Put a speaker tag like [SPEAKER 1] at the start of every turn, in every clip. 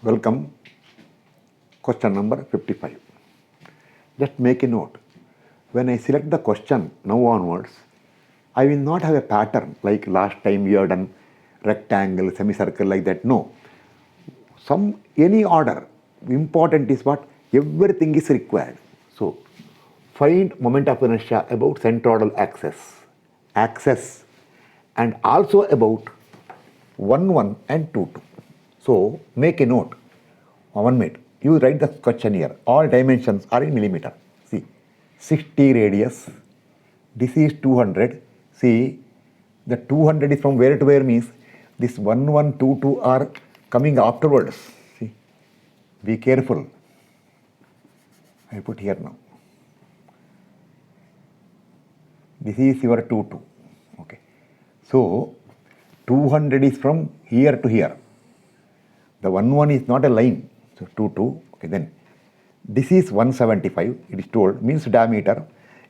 [SPEAKER 1] Welcome. Question number 55. Just make a note. When I select the question now onwards, I will not have a pattern like last time we have done rectangle, semicircle like that. No. Any order. Important is what? Everything is required. So, find moment of inertia about centroidal axis and also about 1, 1 and 2, 2. So, make a note. 1 minute. You write the question here. All dimensions are in millimeter. See, 60 radius. This is 200. See, the 200 is from where to where means this 1, 1, 2, 2 are coming afterwards. See, be careful. I put here now. This is your 2, 2. Okay. So, 200 is from here to here. The 1, 1 is not a line. So, 2, 2. Okay, then this is 175. It is told, means diameter.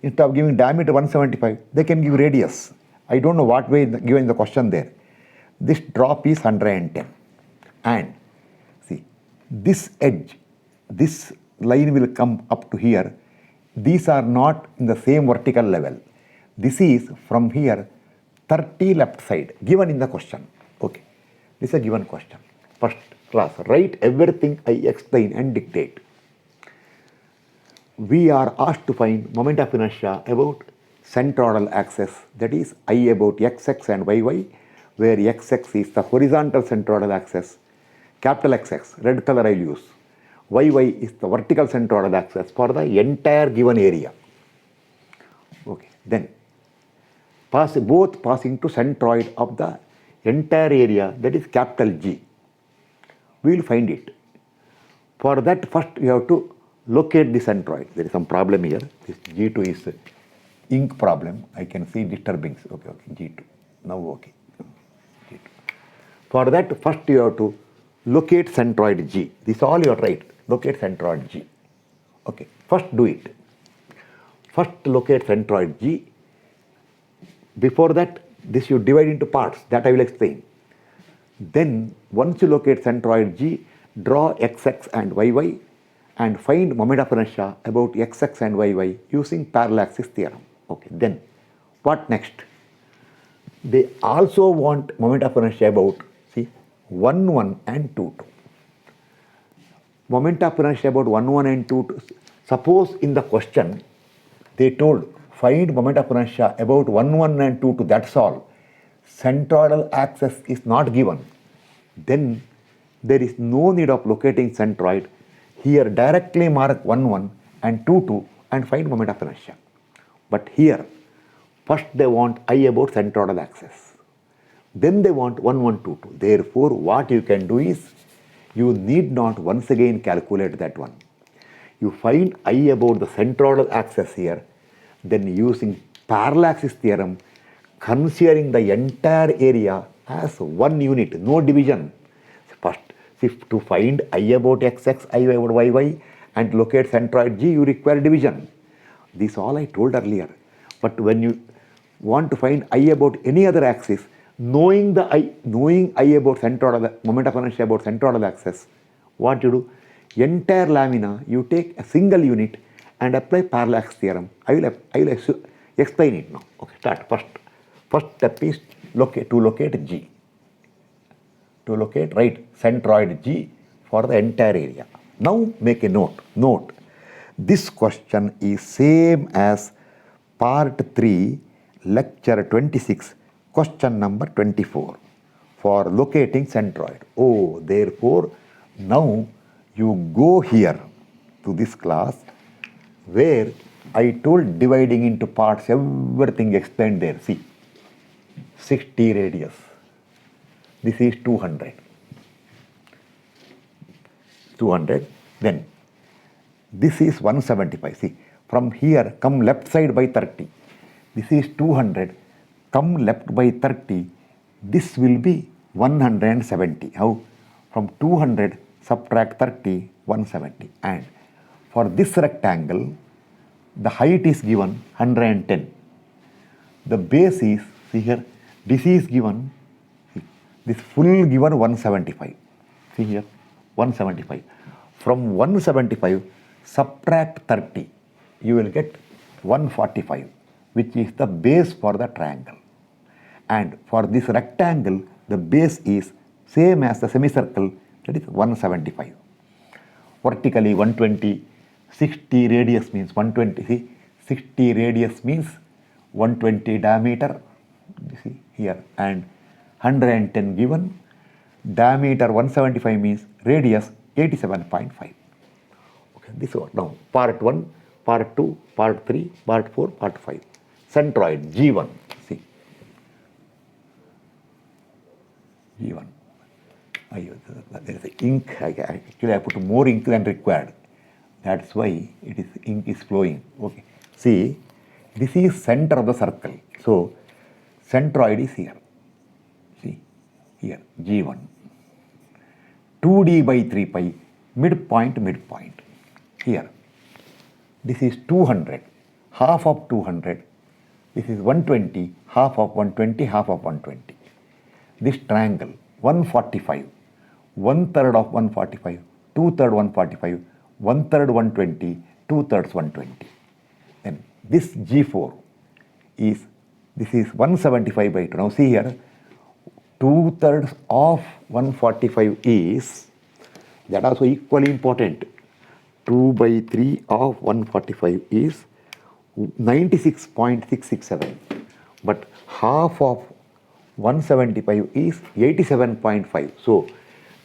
[SPEAKER 1] Instead of giving diameter 175, they can give radius. I don't know what way given the question there. This drop is 110. And see, this edge, this line will come up to here. These are not in the same vertical level. This is from here 30 left side given in the question. Okay, this is a given question. First class, write everything I explain and dictate. We are asked to find moment of inertia about centroidal axis, that is I about xx and yy, where xx is the horizontal centroidal axis, capital XX, red color I will use. Yy is the vertical centroidal axis for the entire given area. Okay, then both passing to centroid of the entire area, that is capital G. We will find it. For that, first you have to locate the centroid. There is some problem here. This G2 is ink problem. I can see disturbance. Okay, G2. Now okay. G2. For that, first you have to locate centroid G. This is all you are right. Locate centroid G. Okay, first do it. First locate centroid G. Before that, this you divide into parts. That I will explain. Then, once you locate centroid G, draw xx and yy and find moment of inertia about xx and yy using parallaxis theorem. Okay, then what next? They also want moment of inertia about, see, 1, 1 and 2, 2. Moment of inertia about 1, 1 and 2, 2. Suppose in the question they told find moment of inertia about 1, 1 and 2, 2. That's all. Centroidal axis is not given. Then there is no need of locating centroid. Here directly mark 1, 1 and 2, 2 and find moment of inertia. But here, first they want I about centroidal axis. Then they want 1, 1, 2, 2. Therefore, what you can do is, you need not once again calculate that one. You find I about the centroidal axis here, then using parallaxis theorem, considering the entire area as one unit, no division. First, if to find I about xx, I about yy and locate centroid G, you require division. This all I told earlier. But when you want to find I about any other axis, knowing I about centroidal, moment of inertia about centroidal axis, what you do? Entire lamina, you take a single unit and apply parallax theorem. I will explain it now. Okay, start. First step is to locate G. To locate, right, centroid G for the entire area. Now make a note. Note, this question is same as part 3, lecture 26, question number 24 for locating centroid. Oh, therefore, now you go here to this class where I told dividing into parts, everything explained there. See, 60 radius. This is 200. 200. Then this is 175. See, from here come left side by 30. This is 200. Come left by 30. This will be 170. How? From 200 subtract 30, 170. And for this rectangle, the height is given 110. The base is, see here, this is given, this full given 175. See here, 175. From 175, subtract 30, you will get 145, which is the base for the triangle. And for this rectangle, the base is same as the semicircle, that is 175. Vertically 120, 60 radius means 120. See, 60 radius means 120 diameter, you see here, and 110 given. Diameter 175 means radius 87.5. Okay, this one. Now part 1, part 2, part 3, part 4, part 5. Centroid G1. See, G1. There is ink. Actually, I put more ink than required. That's why ink is flowing. Okay. See, this is center of the circle. So centroid is here. See, here G1. 2d by 3 pi, midpoint. Here, this is 200, half of 200. This is 120, half of 120, half of 120. This triangle, 145, 1/3 of 145, 2/3 145, 1/3 120, 2/3 120. Then this G4 is, this is 175 by 2. Now see here, 2/3 of 145 is, that also equally important. 2 by 3 of 145 is 96.667. But half of 175 is 87.5. So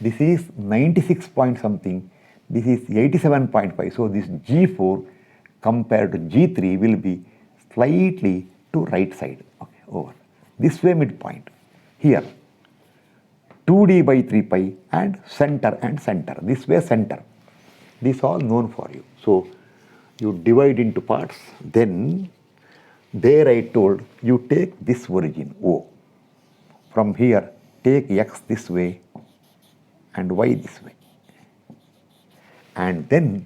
[SPEAKER 1] this is 96 point something, this is 87.5. So this G4 compared to G3 will be slightly to right side. Okay, over. This way midpoint. Here 2d by 3 pi and center. This way center. This all known for you. So you divide into parts. Then there I told you take this origin O. From here take x this way and y this way. And then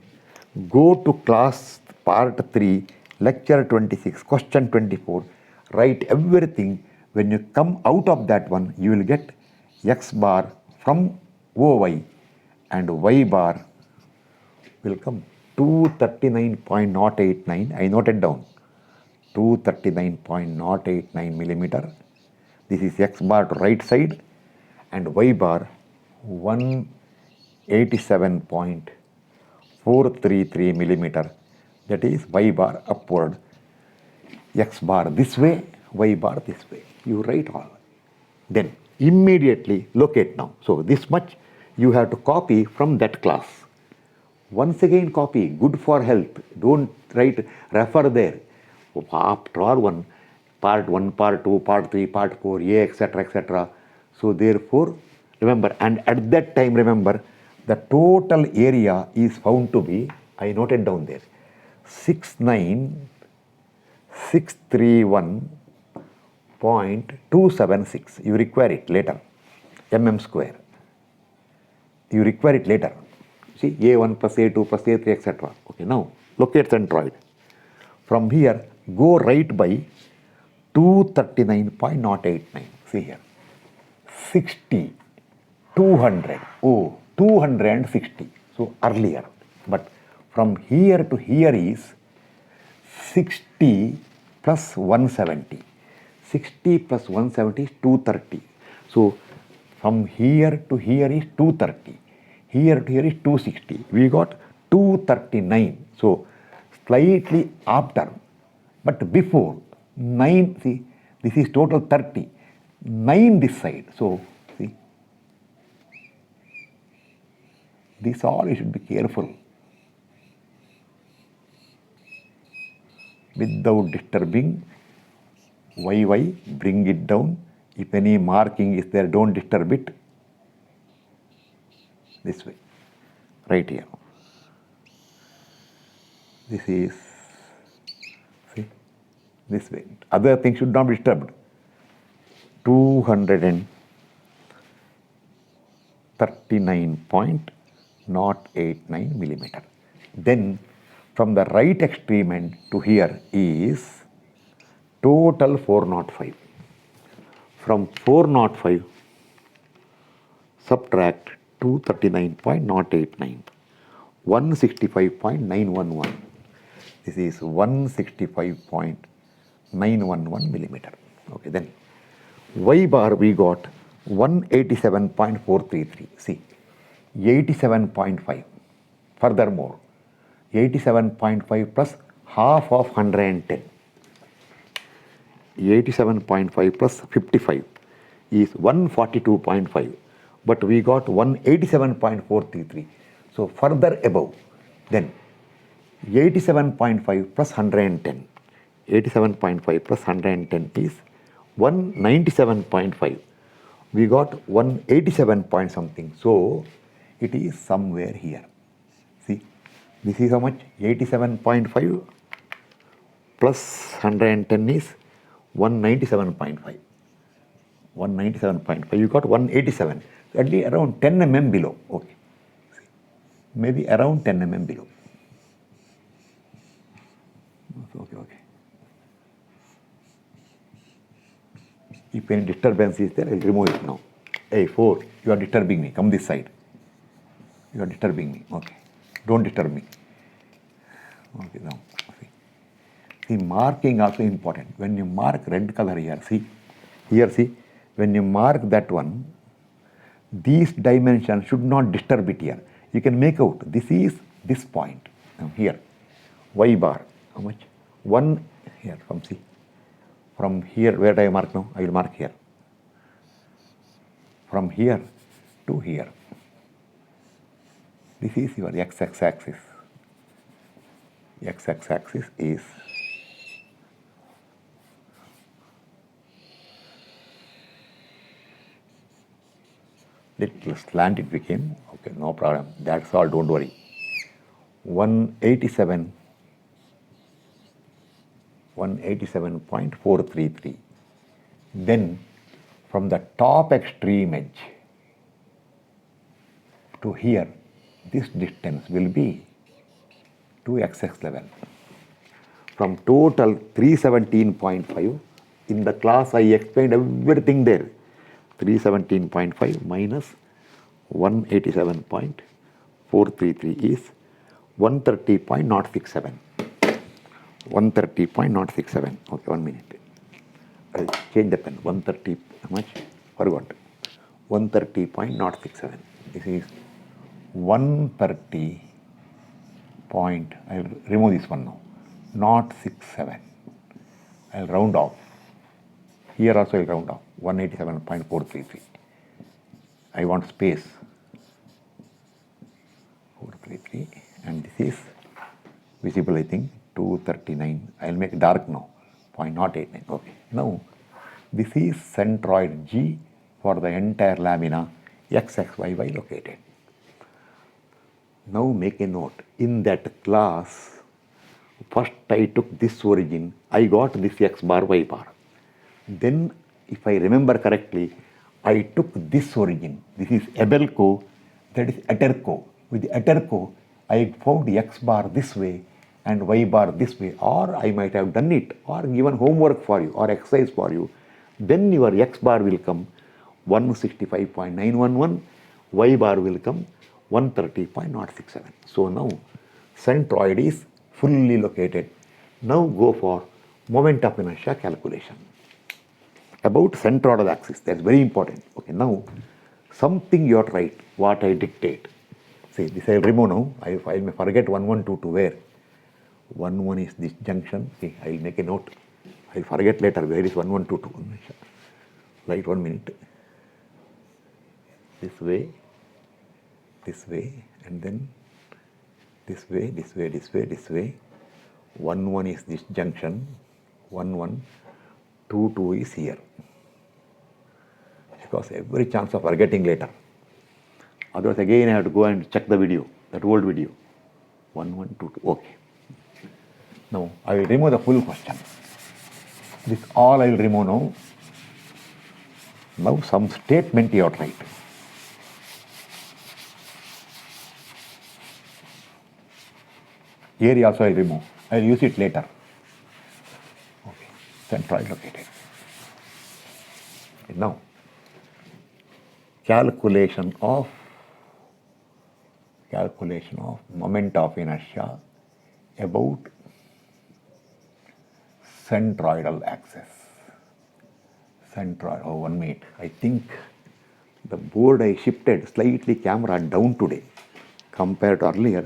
[SPEAKER 1] go to class part 3, lecture 26, question 24. Write everything. When you come out of that one, you will get x bar from OY and y bar will come 239.089. I noted down 239.089 millimeter. This is x bar to right side and y bar 187.433 millimeter. That is y bar upward. X bar this way, y bar this way. You write all. Then immediately locate now. So this much you have to copy from that class. Once again copy, good for health. Don't write, refer there. After all part 1, part 2, part 3, part 4, etc. So therefore, remember, and at that time remember, the total area is found to be, I noted down there, 69631.276. You require it later, mm square. You require it later. See, A1 plus A2 plus A3, etc. Okay, now locate centroid. From here, go right by 239.089. See here, 60, 200, 260. So earlier, but from here to here is 60 plus 170. 60 plus 170 is 230. So from here to here is 230. Here to here is 260. We got 239. So slightly after, but before 9, see, this is total 30. 9 this side. So see, this all you should be careful. Without disturbing YY, bring it down. If any marking is there, don't disturb it. This way, right here. This is, see, this way. Other things should not be disturbed. 239.089 millimeter. Then from the right extreme end to here is total 405. From 405, subtract 239.089, 165.911. This is 165.911 millimeter. Okay, then Y bar we got 187.433. See, 87.5. Furthermore, 87.5 plus half of 110. 87.5 plus 55 is 142.5. But we got 187.433. So further above, then 87.5 plus 110. 87.5 plus 110 is 197.5. We got 187 point something. So it is somewhere here. See, this is how much? 87.5 plus 110 is 197.5. 197.5. You got 187. At least around 10 mm below. Okay. See, maybe around 10 mm below. Okay. If any disturbance is there, I will remove it now. Hey, 4, you are disturbing me. Come this side. You are disturbing me. Okay. Don't disturb me. Okay, now. See, marking also important. When you mark red color here, see, when you mark that one, these dimensions should not disturb it here. You can make out, this is this point. Now here, Y bar, how much? 1 here, from here, where do I mark now? I will mark here. From here to here. This is your x-axis. X-axis is little slant it became. Okay, no problem. That's all, don't worry. 187.433. Then from the top extreme edge to here, this distance will be 2xx level. From total 317.5, in the class I explained everything there. 317.5 minus 187.433 is 130.067. 130.067. Okay, 1 minute. I'll change the pen. 130, how much? Forgot. 130.067. This is 130 point. I'll remove this one now. 067. I'll round off. Here also I'll round off. 187.433. I want space. 433. And this is visible, I think. 239. I'll make dark now. 0.089. Okay. Now, this is centroid G for the entire lamina XXYY located. Now make a note. In that class, first I took this origin. I got this X bar, Y bar. Then, if I remember correctly, I took this origin. This is Abelco, that is Aterco. With the Aterco, I found X bar this way and Y bar this way, or I might have done it, or given homework for you, or exercise for you. Then your X bar will come 165.911, Y bar will come 130.067. So now, centroid is fully located. Now go for moment of inertia calculation. About centroidal axis, that's very important. Okay, now something you have to write, what I dictate. See, this I will remove now. I may forget 1122 where. 11 is this junction. See, I will make a note. I will forget later where is 1122. Write 1 minute. This way, and then this way. 11 is this junction. 1122 is here. Because every chance of forgetting later. Otherwise, again I have to go and check the video, that old video. 1122. Okay. Now, I will remove the full question. This all I will remove now. Now, some statement you have to write. Area also I will remove. I will use it later. Okay. Centroid located. Okay. Now, calculation of calculation of moment of inertia about centroidal axis. Centroid, oh 1 minute, I think the board I shifted slightly camera down today compared to earlier.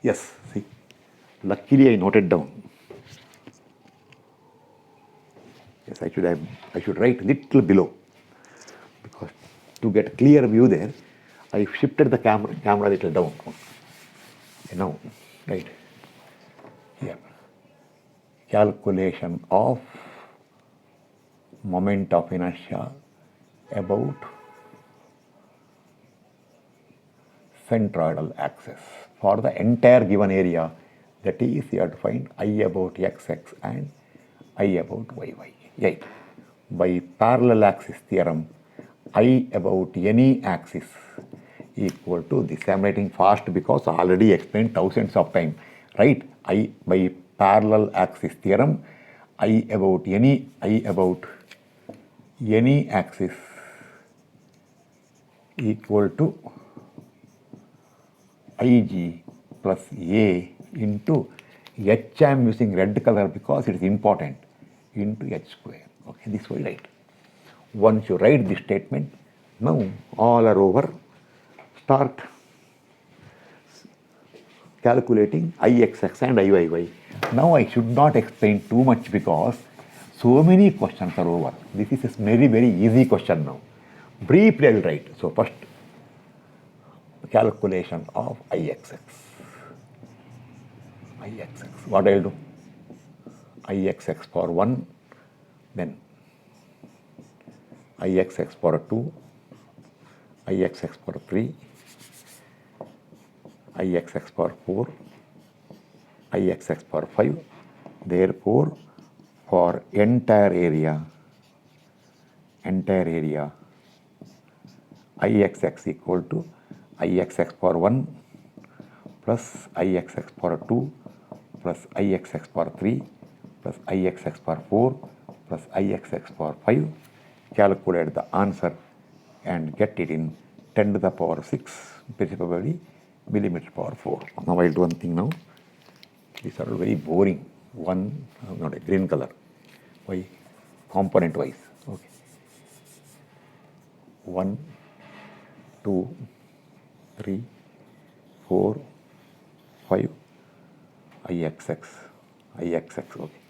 [SPEAKER 1] Yes, see, luckily I noted down. Yes, I should write little below, because to get clear view there, I shifted the camera little down. Now, right here, calculation of moment of inertia about centroidal axis for the entire given area, that is you have to find I about xx and I about yy. Right. By parallel axis theorem, I about any axis equal to this. I am writing fast because I already explained thousands of times, right? I by parallel axis theorem, I about any axis equal to Ig plus A into H. I am using red color because it is important, into H square. Okay, this way write. Once you write this statement, now all are over. Start calculating Ixx and Iyy. Now I should not explain too much because so many questions are over. This is a very, very easy question now. Briefly I will write. So first, calculation of Ixx. What I will do? Ixx for 1, then Ixx for 2, Ixx for 3, Ixx for 4, Ixx for 5. Therefore, for entire area, Ixx equal to Ixx for 1 plus Ixx for 2 plus Ixx for 3 plus Ixx for 4 plus Ixx for 5. Calculate the answer and get it in 10 to the power 6, preferably millimeter power 4. Now I will do one thing now. These are very boring. One, not a green color. Why? Component wise. Okay. 1, 2, 3, 4, 5, Ixx. Okay.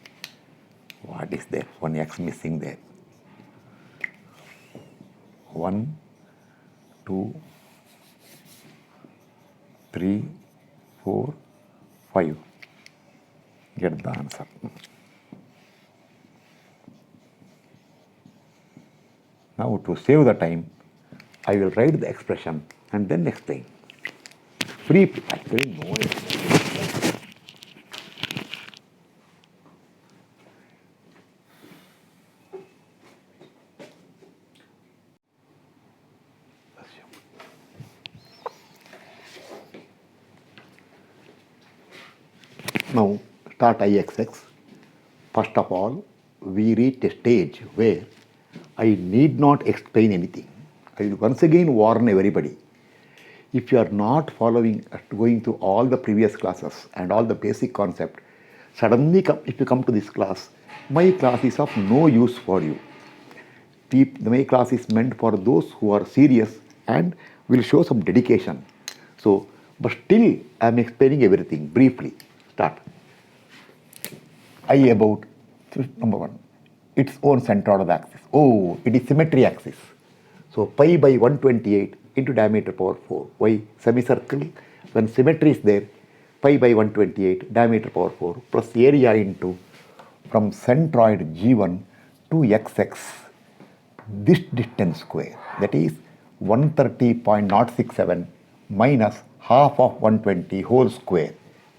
[SPEAKER 1] What is there? One x missing there. 1, 2, 3, 4, 5. Get the answer. Now to save the time, I will write the expression and then explain. Actually no explanation. Now start Ixx. First of all, we reach a stage where I need not explain anything. I will once again warn everybody. If you are not following, going through all the previous classes and all the basic concept, suddenly if you come to this class, my class is of no use for you. My class is meant for those who are serious and will show some dedication. So, but still I am explaining everything briefly. Start. I about number 1, its own centroidal axis. Oh, it is symmetry axis. So pi by 128 into diameter power 4. Why? Semicircle, when symmetry is there, pi by 128 diameter power 4 plus area into from centroid G1 to xx, this distance square, that is 130.067 minus half of 120 whole square.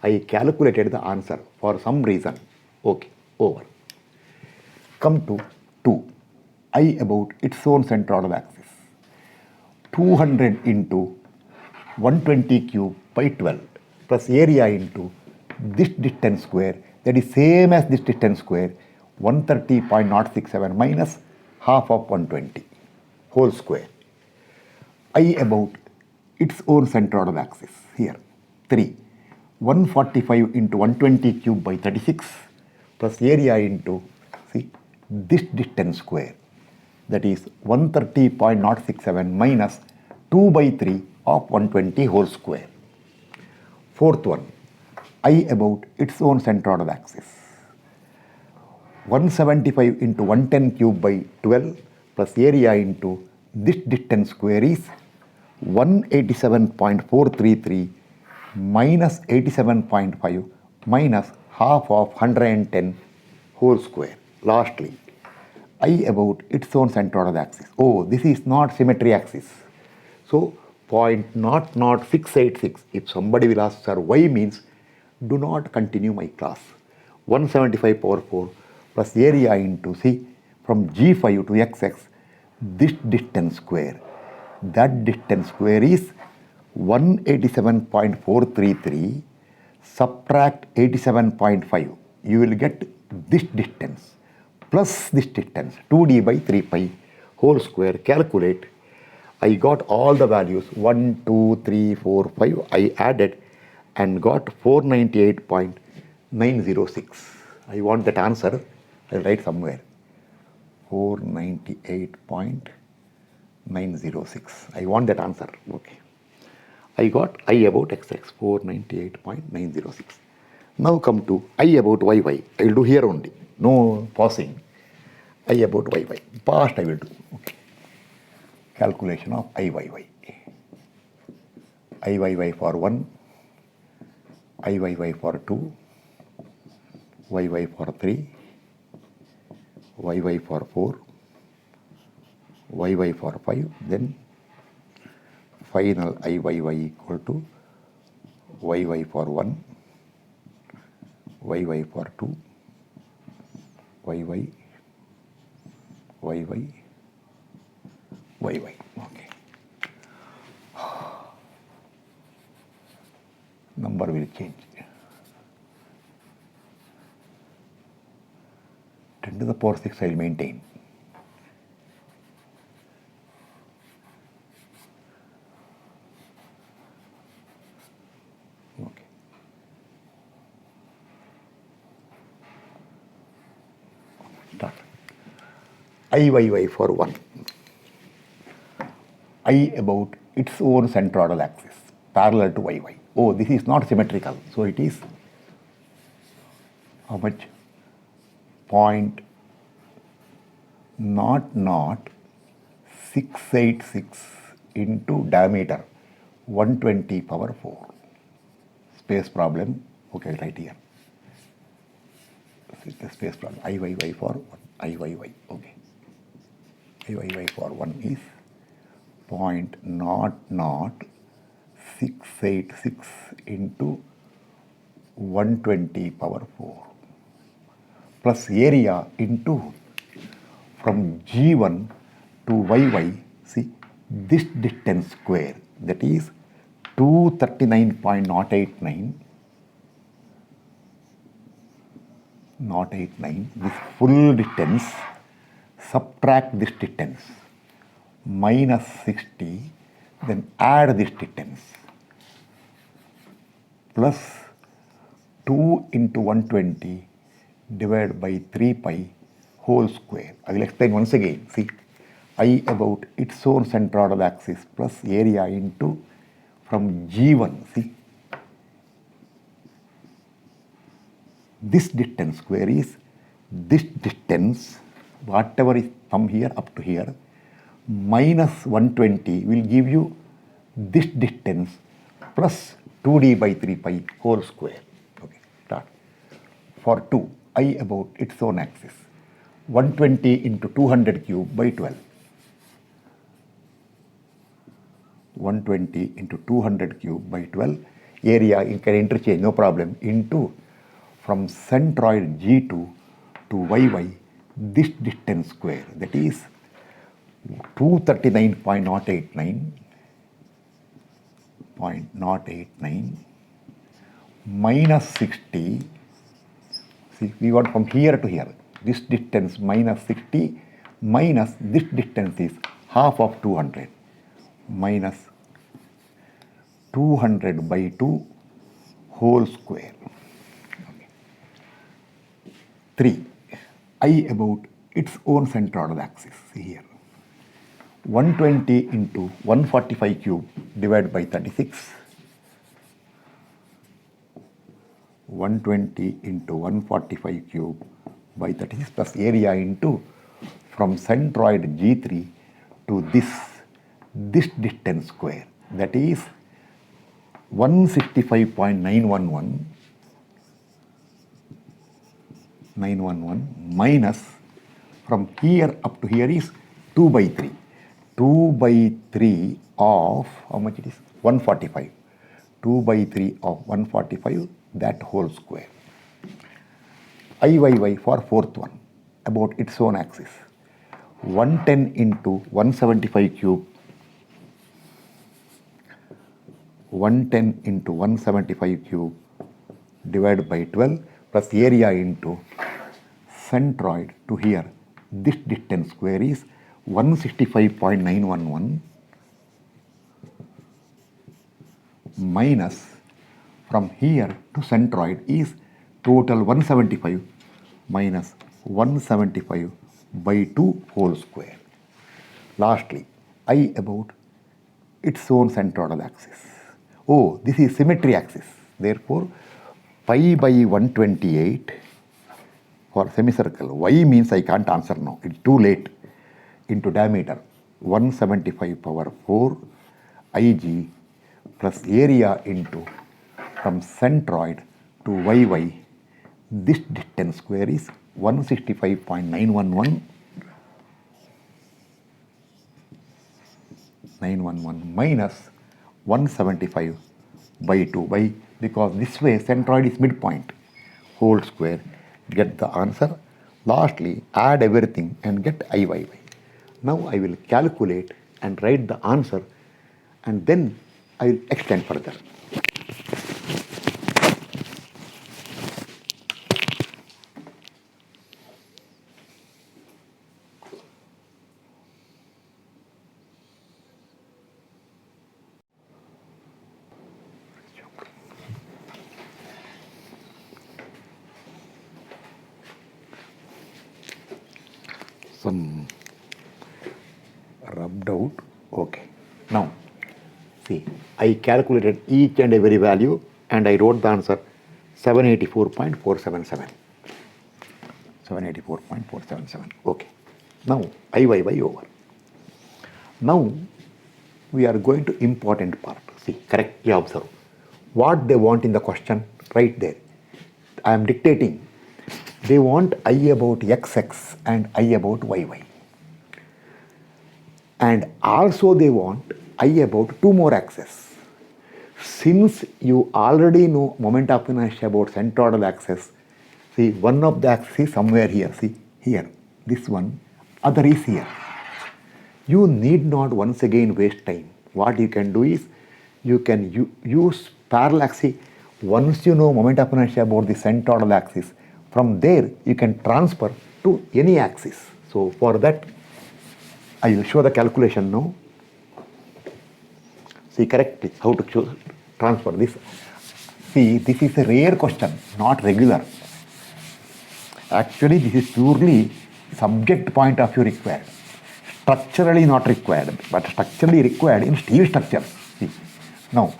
[SPEAKER 1] I calculated the answer for some reason. Okay, over. Come to 2. I about its own centroidal axis. 200 into 120 cube by 12 plus area into this distance square, that is same as this distance square, 130.067 minus half of 120 whole square. I about its own centroidal axis. Here, 3. 145 into 120 cube by 36 plus area into, see, this distance square. That is 130.067 minus 2 by 3 of 120 whole square. Fourth one, I about its own centroidal axis. 175 into 110 cube by 12 plus area into this distance square is 187.433 minus 87.5 minus half of 110 whole square. Lastly, I about its own centroidal axis. Oh, this is not symmetry axis. So 0.00686. If somebody will ask, sir, why means, do not continue my class. 175 power 4 plus area into, see, from G5 to XX, this distance square. That distance square is 187.433, subtract 87.5. You will get this distance plus this distance, 2d by 3 pi whole square. Calculate. I got all the values, 1, 2, 3, 4, 5. I added and got 498.906. I want that answer. I'll write somewhere. 498.906. I want that answer. Okay. I got I about XX, 498.906. Now come to I about YY. I will do here only. No pausing. I about YY. Past I will do. Okay. Calculation of IYY. IYY for 1, IYY for 2, YY for 3, YY for 4, YY for 5, then final IYY equal to YY for 1, YY for 2, YY, YY, YY. Okay. Number will change. 10 to the power 6 I will maintain. Okay. Start. IYY for 1. I about its own centroidal axis, parallel to YY. Oh, this is not symmetrical. So it is how much? 0.00686 into diameter 120 power 4. Space problem. Okay, right here. This is the space problem. IYY for 1. IYY. Okay. IYY for 1 is 0.00686 into 120 power 4 plus area into from G1 to YY, see, this distance square, that is 239.089, this full distance, subtract this distance, minus 60, then add this distance, plus 2 into 120 divided by 3 pi whole square. I will explain once again. See, I about its own centroidal axis plus area into from G1. See, this distance square is this distance, whatever is from here up to here, minus 120 will give you this distance plus 2d by 3 pi whole square. Okay, start. For 2, I about its own axis, 120 into 200 cube by 12. 120 into 200 cube by 12. Area you can interchange, no problem, into from centroid G2 to YY, this distance square, that is 239.089 minus 60. See, we want from here to here. This distance minus 60 minus this distance is half of 200 minus 200 by 2 whole square. 3. I about its own centroidal axis. See here. 120 into 145 cube divided by 36. 120 into 145 cube by 36 plus area into from centroid G3 to this distance square, that is 165.911 minus from here up to here is 2 by 3. 2 by 3 of how much it is? 145. 2 by 3 of 145, that whole square. IYY for fourth one about its own axis. 110 into 175 cube. 110 into 175 cube divided by 12 plus area into centroid to here. This distance square is 165.911 minus from here to centroid is total 175 minus 175 by 2 whole square. Lastly, I about its own centroidal axis. Oh, this is symmetry axis. Therefore, pi by 128 for semicircle. Y means I can't answer now. It's too late. Into diameter 175 power 4 Ig plus area into from centroid to YY. This distance square is 165.911 minus 175 by 2 by, because this way centroid is midpoint, whole square, get the answer. Lastly, add everything and get IYY. Now I will calculate and write the answer and then I will extend further. Some rubbed out. Okay. Now, see, I calculated each and every value and I wrote the answer 784.477. 784.477. Okay. Now, IYY over. Now, we are going to important part. See, correctly observe. What they want in the question, right there. I am dictating. They want I about XX and I about YY. And also they want I about two more axes. Since you already know moment of inertia about centroidal axis, see, one of the axes is somewhere here, see, here, this one, other is here. You need not once again waste time. What you can do is, you can use parallel axis. Once you know moment of inertia about the centroidal axis, from there you can transfer to any axis. So for that, I will show the calculation now. See correctly how to transfer this. See, this is a rare question, not regular. Actually, this is purely subject point of view required. Structurally not required, but structurally required in steel structures. See, now.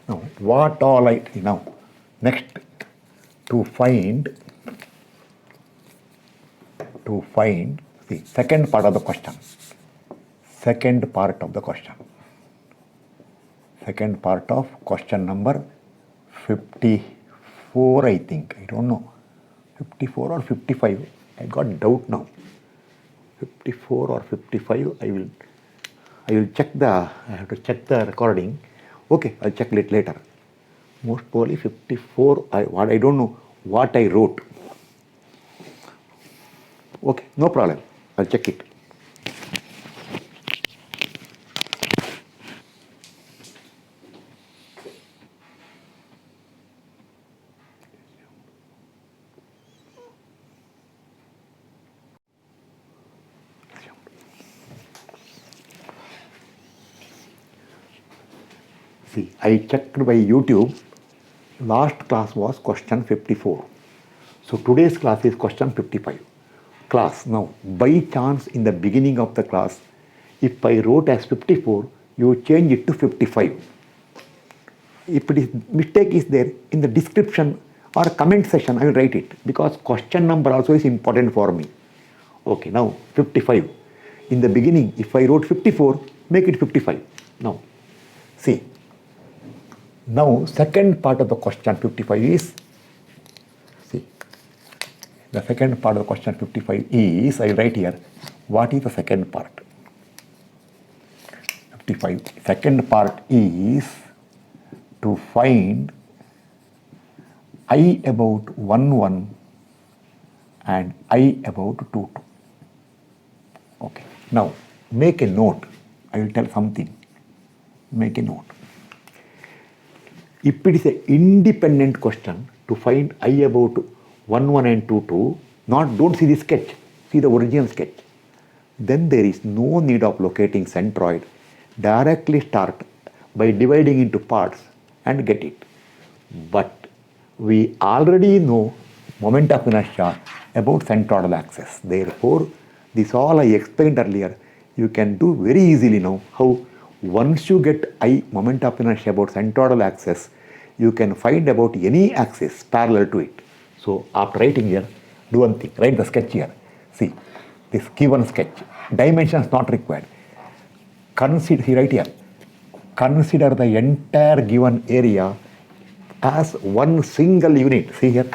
[SPEAKER 1] Now, what all I now next to find the second part of the question. Second part of question number 54, I think. I don't know. 54 or 55. I got doubt now. 54 or 55. I will check I have to check the recording. Okay, I'll check it later. Most probably 54. I don't know what I wrote. Okay, no problem. I'll check it. See, I checked by YouTube. Last class was question 54. So today's class is question 55. Class, now by chance in the beginning of the class, if I wrote as 54, you change it to 55. If it is mistake is there, in the description or comment section I will write it, because question number also is important for me. Okay, now 55. In the beginning, if I wrote 54, make it 55. Now, see. Now, second part of the question 55 is, see, the second part of the question 55 is, I write here, what is the second part? 55. Second part is to find I about 1, 1 and I about 2, 2. Okay. Now, make a note. I will tell something. Make a note. If it is an independent question to find I about 1, 1 and 2, 2, don't see the sketch, see the original sketch. Then there is no need of locating centroid. Directly start by dividing into parts and get it. But we already know moment of inertia about centroidal axis. Therefore, this all I explained earlier, you can do very easily now how once you get I moment of inertia about centroidal axis, you can find about any axis parallel to it. So after writing here, do one thing, write the sketch here. See, this given sketch, dimensions not required. Consider, write here, consider the entire given area as one single unit. See here,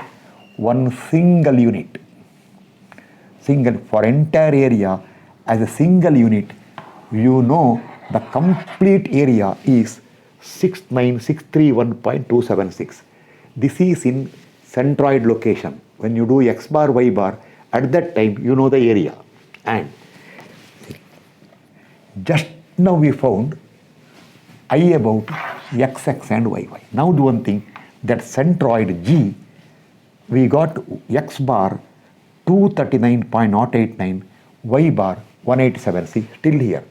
[SPEAKER 1] one single unit. Single, for entire area as a single unit, you know the complete area is 69631.276. This is in centroid location. When you do x bar, y bar, at that time you know the area. And just now we found I about xx and yy. Now do one thing, that centroid G, we got x bar 239.089, y bar 187. See, still here.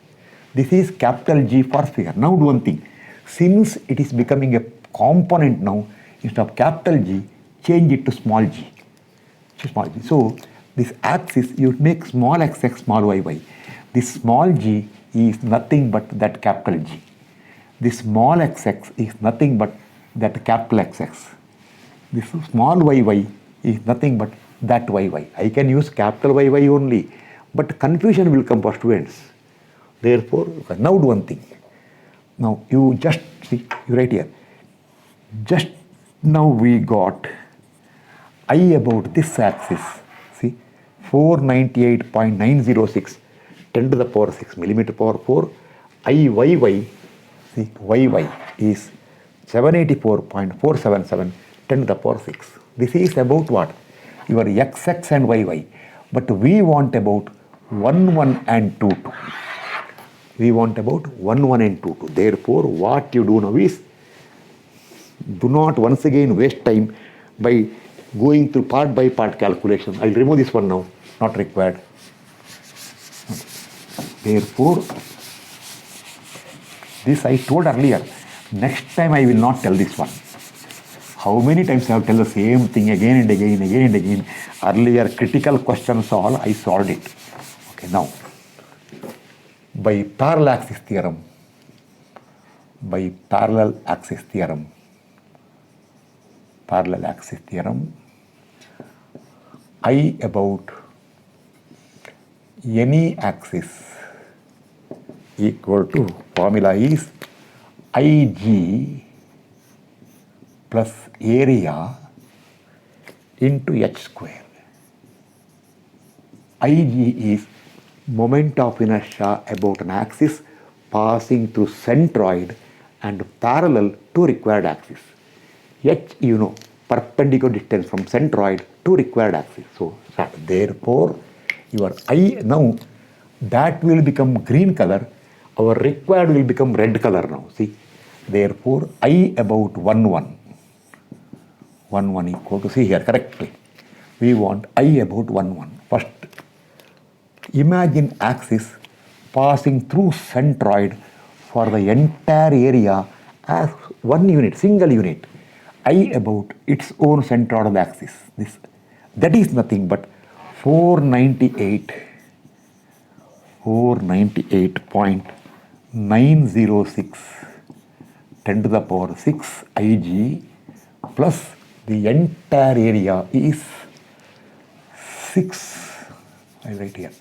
[SPEAKER 1] This is capital G for sphere. Now do one thing. Since it is becoming a component now, instead of capital G, change it to small g. Small g. So this axis, you make small xx, small yy. This small g is nothing but that capital G. This small xx is nothing but that capital XX. This small yy is nothing but that yy. I can use capital YY only, but confusion will come for students. Therefore, now do one thing. Now you just see, you write here. Just now we got I about this axis. See, 498.906, 10 to the power 6 millimeter power 4. IYY, see, YY is 784.477, 10 to the power 6. This is about what? Your XX and YY. But we want about 1, 1 and 2, 2. We want about 1, 1 and 2, 2. Therefore, what you do now is, do not once again waste time by going through part by part calculation. I will remove this one now, not required. Therefore, this I told earlier. Next time I will not tell this one. How many times I have tell the same thing again and again, again and again. Earlier critical questions all, I solved it. Okay, now, by parallel axis theorem, I about any axis equal to, formula is Ig plus area into h square. Ig is moment of inertia about an axis passing through centroid and parallel to required axis. H, you know, perpendicular distance from centroid to required axis. So, therefore, your I now, that will become green color, our required will become red color now. See, therefore, I about 1, 1. 1, 1 equal to, see here correctly. We want I about 1, 1. First, imagine axis passing through centroid for the entire area as one unit, single unit, I about its own centroidal axis. That is nothing but 498.906 10 to the power 6 Ig plus the entire area is 6, I write here,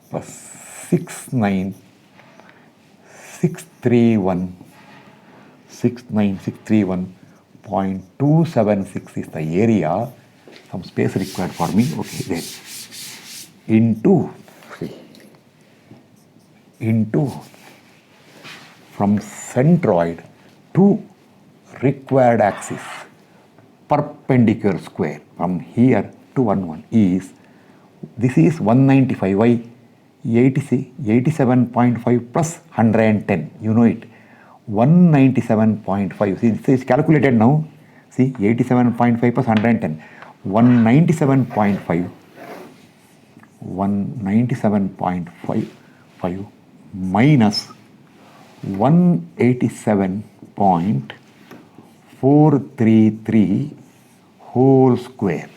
[SPEAKER 1] plus 69631.276 is the area. Some space required for me. Okay, then into from centroid to required axis perpendicular square from here to 1 is, this is 195, why 87.5 plus 110, you know it, 197.5. See, this is calculated now. See, 87.5 plus 110, 197.5 minus 187.433 whole square.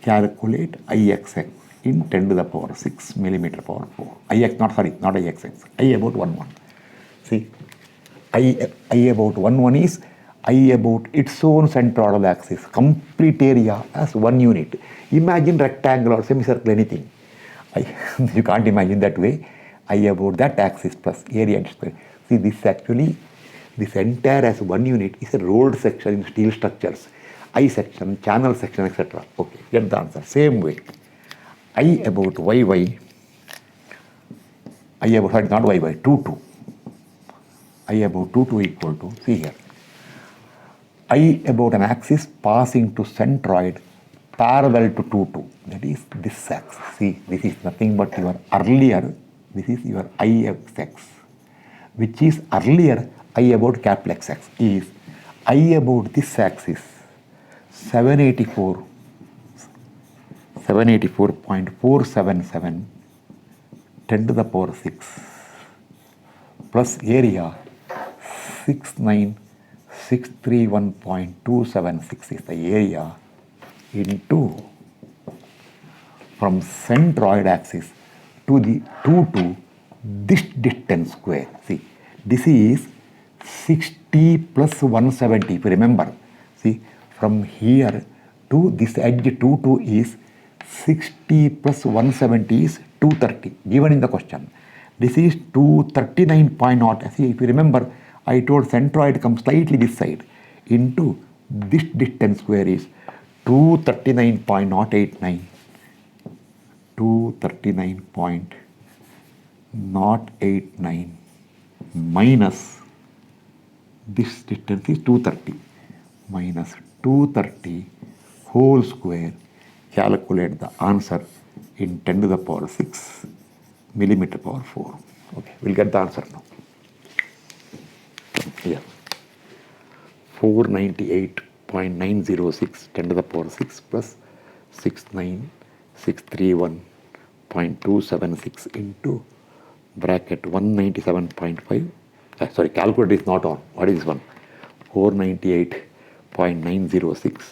[SPEAKER 1] Calculate Ixx in 10 to the power 6 millimeter power 4. Ix, not Ixx, I about 11. See, I about 11 is I about its own centroidal axis, complete area as one unit. Imagine rectangle or semicircle, anything. You can't imagine that way. I about that axis plus area and square. See, this entire as one unit is a rolled section in steel structures. I section, channel section, etc. Okay, get the answer. Same way. I about yy, I about, sorry, not yy, 22. I about 22 equal to, see here, I about an axis passing to centroid parallel to 22. That is this axis. See, this is nothing but your earlier, this is your Ixx, which is earlier I about capital XX is I about this axis 784.477 10 to the power 6 plus area 69631.276 is the area into from centroid axis to the 2 this distance square. See, this is 60 plus 170, if you remember. See, from here to this edge 2 is 60 plus 170 is 230, given in the question. This is 239.0. See, if you remember, I told centroid comes slightly this side into this distance square is 239.089. 239.089 minus this distance is 230 minus 230 whole square. Calculate the answer in 10 to the power 6 millimeter power 4. Okay, we'll get the answer now. Here, 498.906 10 to the power 6 plus 69631.276 into bracket 197.5. Sorry, calculator is not on. What is this one? 498.906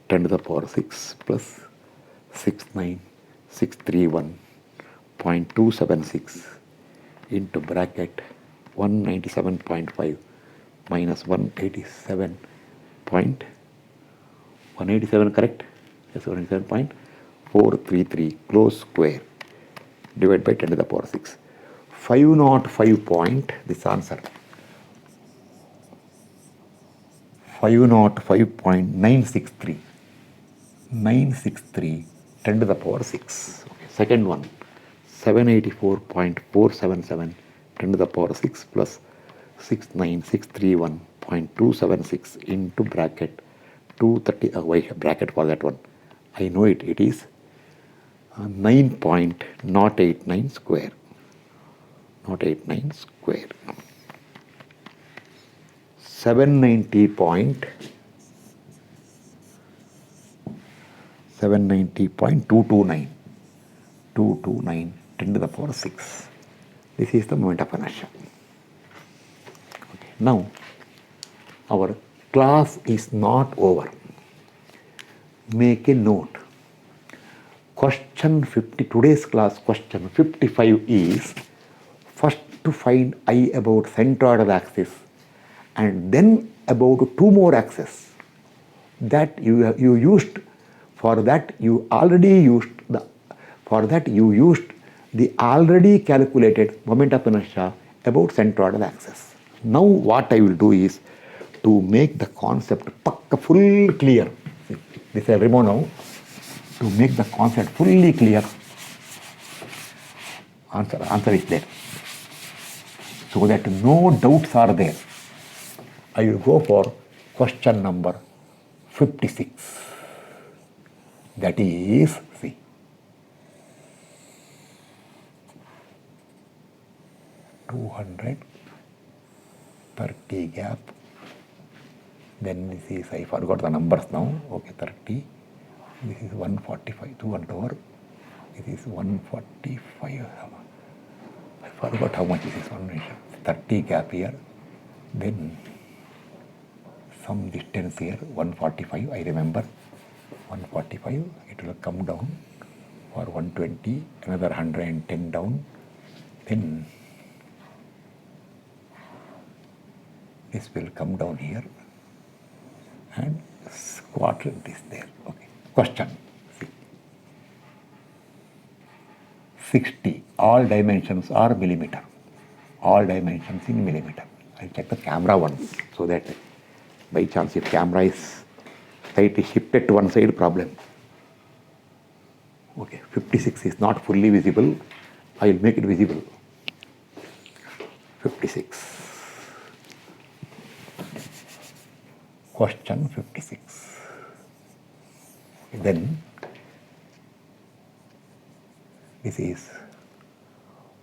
[SPEAKER 1] 10 to the power 6 plus 69631.276 into bracket 197.5 minus 187, correct? Yes, 187.433 close square divided by 10 to the power 6. 505 point, this answer. 505.963. 963 10 to the power 6. Okay. Second one, 784.477 10 to the power 6 plus 69631.276 into bracket 230. Wait, bracket for that one. I know it. It is 9.089 square. 089 square. 790.229 229 10 to the power 6. This is the moment of inertia. Now, our class is not over. Make a note. Question 50, today's class question 55 is first to find I about centroidal axis and then about two more axes that you used. For that you used the already calculated moment of inertia about centroidal axis. Now what I will do is to make the concept full clear. This I remove now. To make the concept fully clear, answer is there. So that no doubts are there. I will go for question number 56. That is, see, $230 gap. Then this is, I forgot the numbers now. Okay, 30. This is 145, 2 over. This is 145. I forgot how much this is. 30 gap here. Then some distance here, 145. I remember 145. It will come down for 120. Another 110 down. Then this will come down here and quadrant is there. Okay. Question. See. 60. All dimensions are millimeter. All dimensions in millimeter. I'll check the camera once so that by chance if camera is slightly shifted to one side, problem. Okay, 56 is not fully visible. I will make it visible. 56. Question 56. Then this is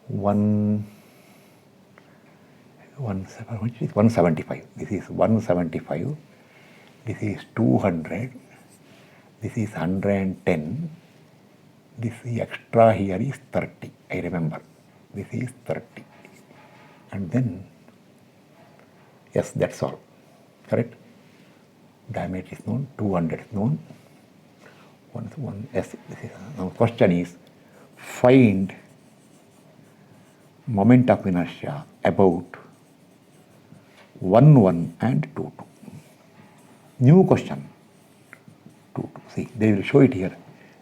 [SPEAKER 1] 175. This is 175. This is 200. This is 110. This extra here is 30. I remember. This is 30. And then, yes, that's all. Correct? Diameter is known. 200 is known. Yes, this is, now question is find moment of inertia about 1, 1 and 2, 2. New question. 2, 2. See, they will show it here.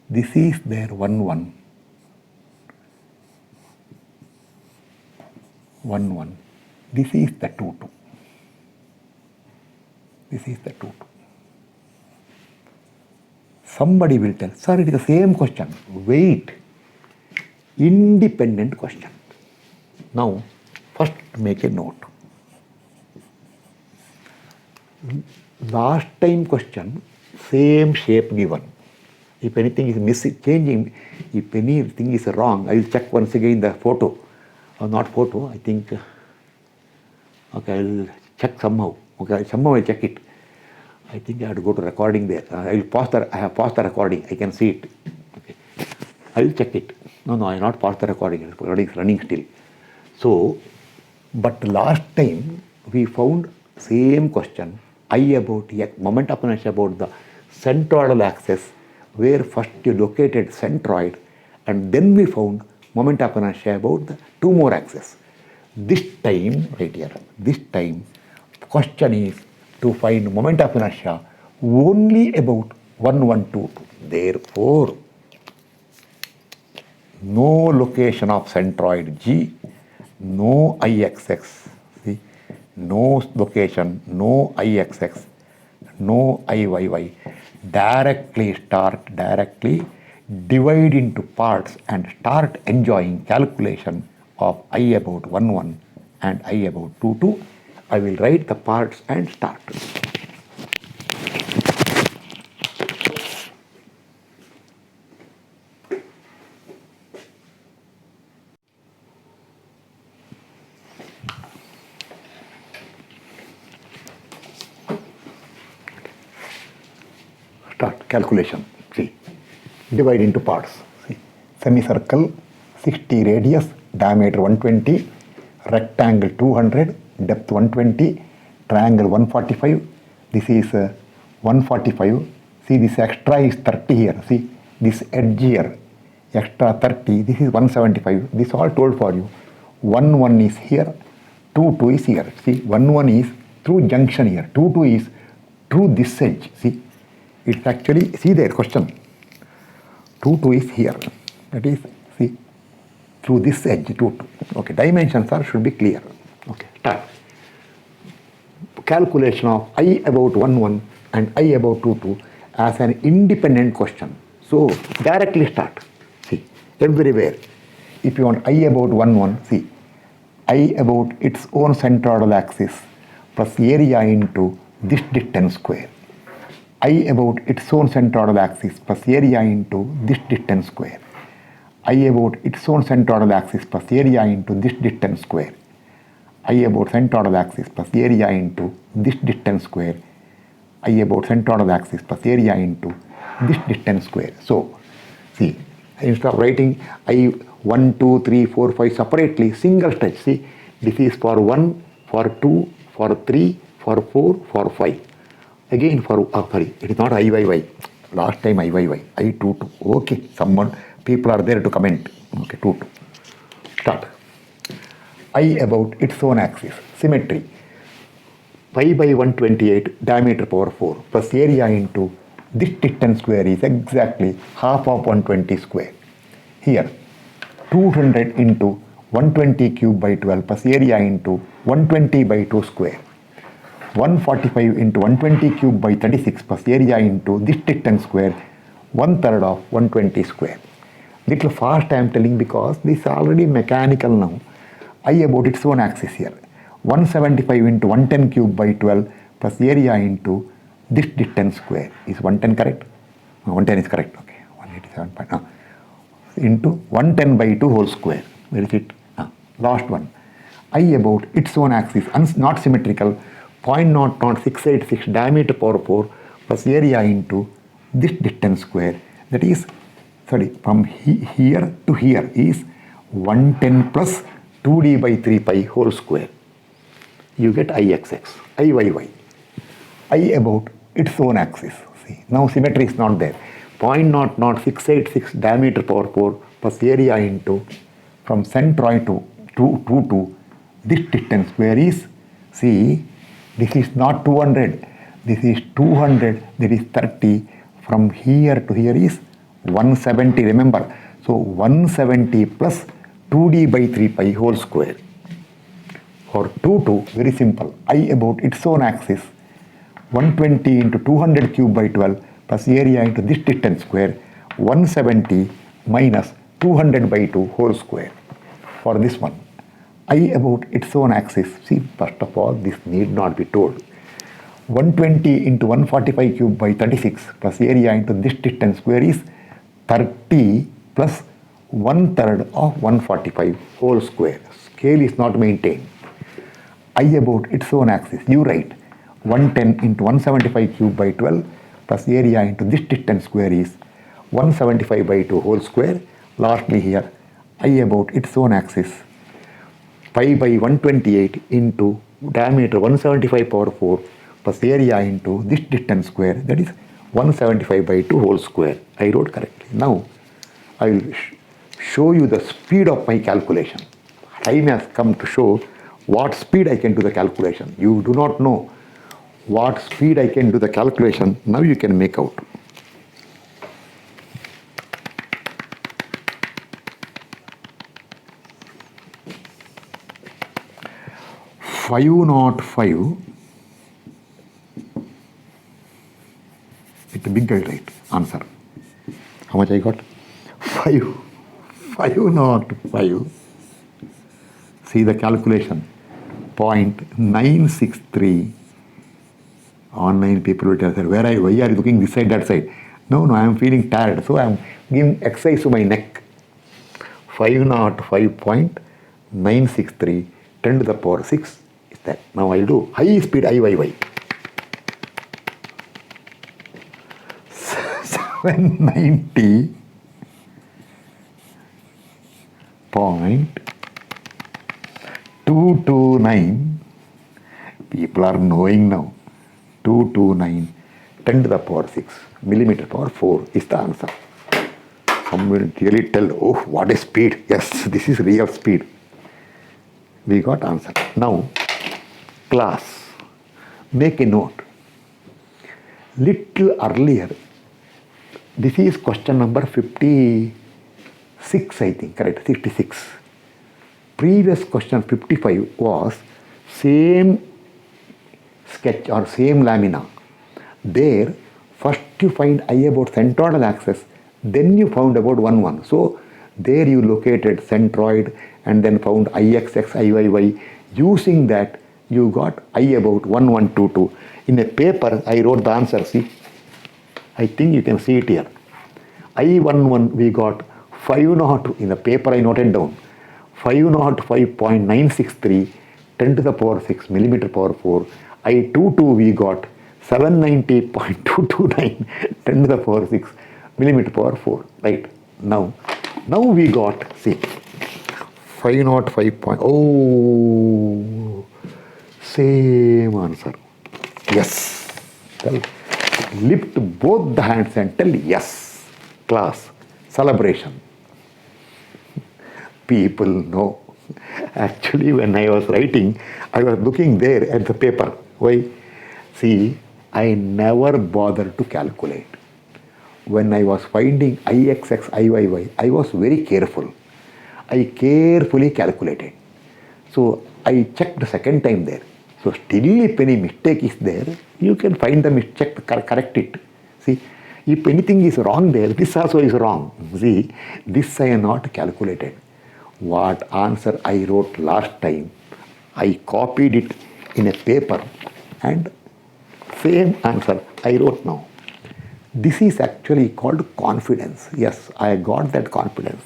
[SPEAKER 1] This is their 1, 1. 1, 1. This is the 2, 2. This is the 2, 2. Somebody will tell, sir, it is the same question. Wait. Independent question. Now, first make a note. Last time question, same shape given. If anything is missing, changing, if anything is wrong, I will check once again the photo. Or not photo, I think, okay, I will check somehow. Okay, somehow I will check it. I think I have to go to recording there. I have paused the recording. I can see it. Okay. I will check it. No, I have not paused the recording. The recording is running still. So, but last time we found same question. I about moment of inertia about the centroidal axis, where first you located centroid, and then we found moment of inertia about the two more axes. This time, right here, this time, question is to find moment of inertia only about 1, 1, 2, 2. Therefore, no location of centroid G, no IXX, see, no location, no IXX, no IYY. Directly divide into parts and start enjoying calculation of I about 1, 1 and I about 2, 2. I will write the parts and start. Start calculation. See, divide into parts. See, semicircle 60 radius, diameter 120, rectangle 200, depth 120, triangle 145, this is 145, see this extra is 30 here, see this edge here, extra 30, this is 175, this all told for you. 1 is here, 2 is here, see 1 is through junction here, 2 is through this edge, see it's actually, see there question, 2 is here, that is, see, through this edge, 2. Okay, dimensions should be clear. Okay, start. Calculation of I about 1 and I about 2 as an independent question. So, directly start. See, everywhere. If you want I about 1, see, I about its own centroidal axis plus area into this distance square. I about its own centroidal axis plus area into this distance square. I about its own centroidal axis plus area into this distance square. I about centroidal axis plus area into this distance square. I about centroidal axis plus area into this distance square. So, see, instead of writing I 1, 2, 3, 4, 5 separately, single stretch. See, this is for 1, for 2, for 3, for 4, for 5. Again for, sorry, it is not IYY. Last time IYY, I22. Okay, someone, people are there to comment. Okay, 22. Start. I about its own axis, symmetry. Pi by 128, diameter power 4, plus area into this distance square is exactly half of 120 square. Here, 200 into 120 cube by 12 plus area into 120 by 2 square. 145 into 120 cube by 36 plus area into this distance square, 1/3 of 120 square. Little fast I am telling because this is already mechanical now. I about its own axis here. 175 into 110 cube by 12 plus area into this distance square. Is 110 correct? No, 110 is correct. Okay, 187. Into 110 by 2 whole square. Where is it? Last one. I about its own axis, not symmetrical, 0.00686 diameter power 4 plus area into this distance square. That is, sorry, from here to here is 110 plus 2d by 3 pi whole square. You get IXX, IYY. I about its own axis. See, now symmetry is not there. 0.00686 diameter power 4 plus area into from centroid to this distance square is, see, this is not 200, this is 200, that is 30, from here to here is 170, remember. So 170 plus 2d by 3 pi whole square. For 2, very simple, I about its own axis, 120 into 200 cube by 12 plus area into this distance square, 170 minus 200 by 2 whole square. For this one, I about its own axis, see, first of all, this need not be told. 120 into 145 cube by 36 plus area into this distance square is 30 plus 1/3 of 145 whole square. Scale is not maintained. I about its own axis, you write 110 into 175 cube by 12 plus area into this distance square is 175 by 2 whole square. Lastly here, I about its own axis, pi by 128 into diameter 175 power 4 plus area into this distance square, that is 175 by 2 whole square. I wrote correctly. Now I will show you the speed of my calculation. Time has come to show what speed I can do the calculation. You do not know what speed I can do the calculation. Now you can make out. $505. It's a big guy, right? Answer. How much I got? 505. See the calculation. 0.963. Online people will tell, why are you looking this side, that side? No, I am feeling tired. So I am giving exercise to my neck. 505.963 10 to the power 6 is that. Now I will do high speed IYY. 790.229 People are knowing now. 229 10 to the power 6 millimeter power 4 is the answer. Some will really tell, oh, what is speed? Yes, this is real speed. We got answer. Now, class, make a note. Little earlier, this is question number 56, I think, correct, 66. Previous question 55 was same sketch or same lamina. There, first you find I about centroidal axis, then you found about 1, 1. So, there you located centroid and then found IXX, IYY. Using that, you got I about 1, 1, 2, 2. In a paper, I wrote the answer, see. I think you can see it here. I11 we got 502. In the paper I noted down. 505.963 10 to the power 6 millimeter power 4. I22 we got 790.229 10 to the power 6 millimeter power 4. Right. Now we got, see, 505. Oh, same answer. Yes. Tell. Lift both the hands and tell yes. Class. Celebration. People know. Actually, when I was writing, I was looking there at the paper. Why? See, I never bothered to calculate. When I was finding IXX, IYY, I was very careful. I carefully calculated. So, I checked the second time there. So, still if any mistake is there, you can find the mistake, correct it. See, if anything is wrong there, this also is wrong. See, this I have not calculated. What answer I wrote last time, I copied it in a paper and same answer I wrote now. This is actually called confidence. Yes, I got that confidence.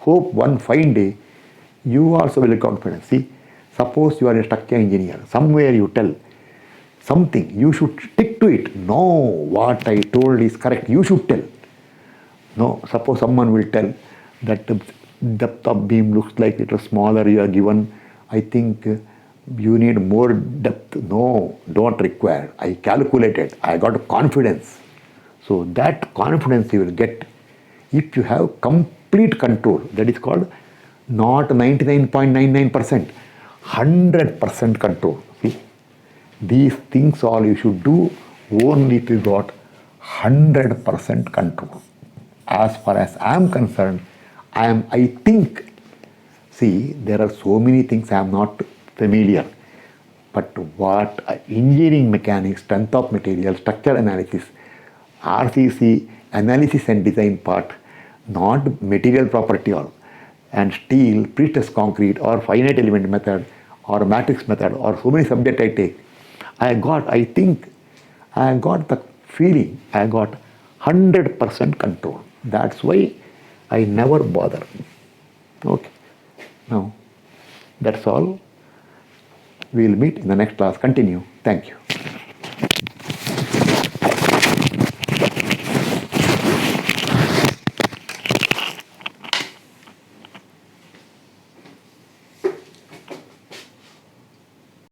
[SPEAKER 1] Hope one fine day you also will get confidence. See, suppose you are a structure engineer. Somewhere you tell something, you should stick to it. No, what I told is correct. You should tell. No, suppose someone will tell that the depth of beam looks like it was smaller, you are given, I think you need more depth. No, don't require. I calculated. I got confidence. So that confidence you will get if you have complete control. That is called not 99.99%, 100% control. See, these things all you should do only if you got 100% control. As far as I am concerned, I think, see, there are so many things I am not familiar. But what engineering mechanics, strength of material, structure analysis, RCC, analysis and design part, not material property all, and steel, pre-stress concrete or finite element method or matrix method or so many subjects I take, I think I got the feeling, I got 100% control. That's why I never bother. Okay. Now, that's all. We will meet in the next class. Continue. Thank you.